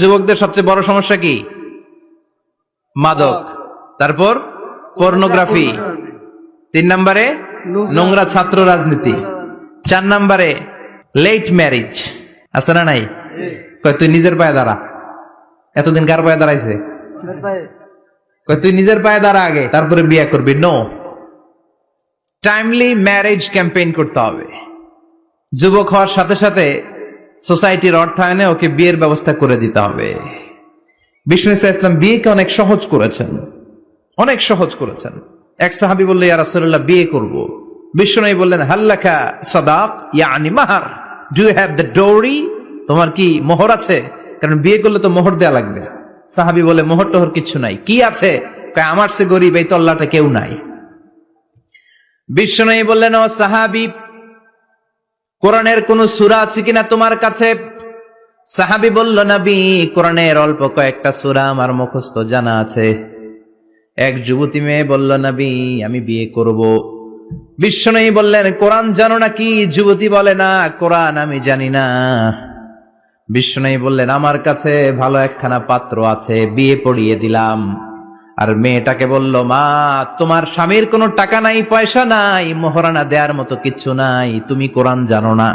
যুবকদের সবচেয়ে বড় সমস্যা কি? মাদক, তারপর পর্নোগ্রাফি, 3 নম্বরে নোংরা ছাত্র রাজনীতি, 4 নম্বরে লেট ম্যারেজ। আছে না নাই? কয় তুই নিজের পায়ে দাঁড়া। এতদিন কার পায়ে দাঁড়াইছে? কয় তুই নিজের পায়ে দাঁড়া আগে, তারপরে বিয়ে করবি। নো, টাইমলি ম্যারেজ ক্যাম্পেইন করতে হবে। যুবক হওয়ার সাথে সাথে সোসাইটির অর্থায়নে ওকে বিয়ের ব্যবস্থা করে দিতে হবে। বিষ্ণু ইসলাম বিয়েকে অনেক সহজ করেছেন, অনেক সহজ করেছেন। এক সাহাবী বলল, ইয়া রাসূলুল্লাহ, বিয়ে করব। বিষ্ণু বললেন, হাল্লাকা সাদাক ইয়ানি মাহর, ডু ইউ হ্যাভ দ্য ডোরি? তোমার কি মোহর আছে? কারণ বিয়ে করলে তো মোহর দেয়া লাগবে। সাহাবী বলে, মোহর টোহর কিছু নাই। কি আছে? কয়, আমার সে গরিব এই তল্লাটা কেউ নাই। বিষ্ণু বললেন, ও সাহাবী, কোরআনের কোন সূরা আছে কিনা তোমার কাছে? সাহাবী বলল, নবী, কোরআনের অল্প কয়েকটা সূরা আমার মুখস্থ জানা আছে। এক যুবতী মেয়ে বলল, নবী, আমি বিয়ে করব। বিষ্ণু বললেন, কোরআন জানো নাকি? যুবতী বলে, না, কোরআন আমি জানি না। বিষ্ণু বললেন, আমার কাছে ভালো একখানা পাত্র আছে, বিয়ে পড়িয়ে দিলাম। আর মেয়েটাকে বলল, মা, তোমার স্বামীর কোনো টাকা নাই, পয়সা নাই, মোহরানা দেওয়ার মতো কিচ্ছু নাই, তুমি কোরআন জানো না,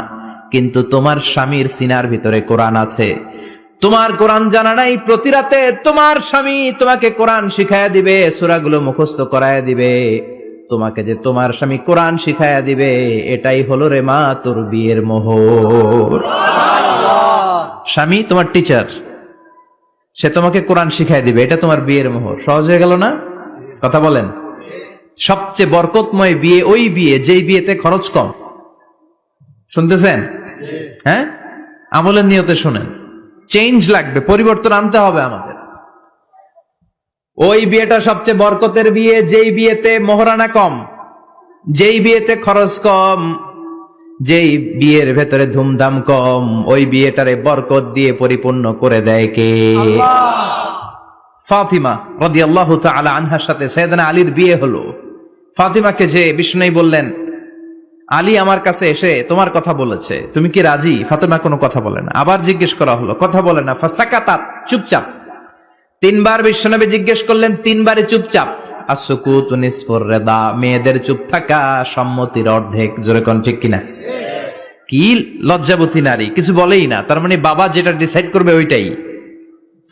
কিন্তু তোমার স্বামীর সিনার ভিতরে কোরআন আছে। তোমার কোরআন জানা নাই, প্রতি রাতে তোমার স্বামী তোমাকে কোরআন শিখায়া দিবে, সূরাগুলো মুখস্থ করায়া দিবে। তোমাকে যে তোমার স্বামী কোরআন শিখায়া দিবে, এটাই হলো রে মা তোর বিয়ের মোহর। স্বামী তোমার টিচার, সে তোমাকে কোরআন শিখায় দিবে, এটা তোমার বিয়ের মোহর। সহজ হয়ে গেল না? কথা বলেন। সবচেয়ে বরকতময় বিয়ে ওই বিয়ে যেই বিয়েতে খরচ কম। শুনতেছেন? হ্যাঁ, আমলের নিয়তে শুনেন। চেঞ্জ লাগবে, পরিবর্তন আনতে হবে আমাদের। ওই বিয়েটা সবচেয়ে বরকতের বিয়ে যেই বিয়েতে মোহরানা কম, যেই বিয়েতে খরচ কম, যেই বিয়ের ভেতরে ধুমধাম কম। ওই বিয়েটারে বরকত দিয়ে পরিপূর্ণ করে দেয় কে? ফাতিমা রাদিয়াল্লাহু তাআলা আনহার সাথে সাইয়েদনা আলীর বিয়ে হলো। ফাতিমাকে যে বিষ্ণু বললেন, আলী আমার কাছে এসে তোমার কথা বলেছে, তুমি কি রাজি? ফাতিমা কোনো কথা বলে না। আবার জিজ্ঞেস করা হলো, কথা বলে না। ফাসাকাতাত, চুপচাপ। 3 বার বিশ্বনবী জিজ্ঞেস করলেন, 3 বারই চুপচাপ। আসুকুতু নিসফুর রিদা, মেয়েদের চুপ থাকা সম্মতির অর্ধেক। জোরে কোন ঠিক কিনা? কি লজ্জাবতী নারী, কিছু বলেই না। তার মানে বাবা যেটা ডিসাইড করবে ওইটাই।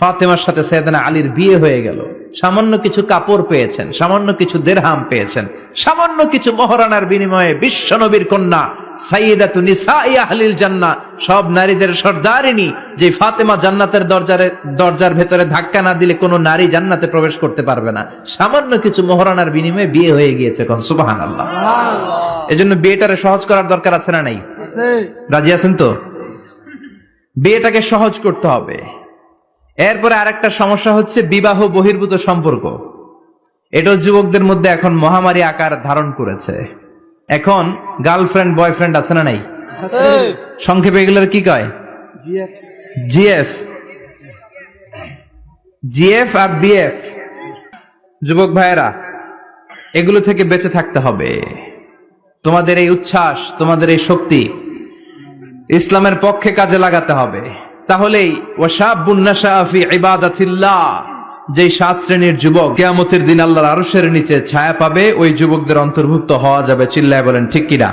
ফাতেমার সাথে সাইয়েদনা আলীর বিয়ে হয়ে গেল। সামান্য কিছু কাপড় পেয়েছেন, সামান্য কিছু দিরহাম পেয়েছেন, সামান্য কিছু মোহরানার বিনিময়ে বিশ্বনবীর কন্যা সাইয়্যিদাতু নিসাই আহলিল জান্নাহ, সব নারীদের সর্দারিনী, যে ফাতেমা জান্নাতের দরজার ভেতরে ধাক্কা না দিলে কোনো নারী জান্নাতে প্রবেশ করতে পারবে না। সামান্য কিছু মোহরানার বিনিময়ে বিয়ে হয়ে গিয়েছে। কোন সুবহানাল্লাহ। এজন্য বিয়েটারে সহজ করার দরকার আছে না নাই? রাজি আছেন তো? বিয়েটাকে সহজ করতে হবে। এরপরে আরেকটা সমস্যা হচ্ছে বিবাহ বহির্ভূত সম্পর্ক। এটাও যুবকদের মধ্যে এখন মহামারী আকার ধারণ করেছে। এখন গার্লফ্রেন্ড বয়ফ্রেন্ড আছে না নাই? সংক্ষেপে এগুলোর কি কয়? জিএফ, জিএফ আর বিএফ। যুবক ভাইয়েরা, এগুলো থেকে বেঁচে থাকতে হবে। তোমাদের এই উচ্ছ্বাস, তোমাদের এই শক্তি ইসলামের পক্ষে কাজে লাগাতে হবে। তাহলেই ওয়াশাবুন নাশা ফি ইবাদাতিল্লাহ, যে 7 শ্রেণীর যুবক কিয়ামতের দিন আল্লাহর আরশের নিচে ছায়া পাবে, ওই যুবকদের অন্তর্ভুক্ত হওয়া যাবে। চিল্লায় বলেন ঠিক কিনা?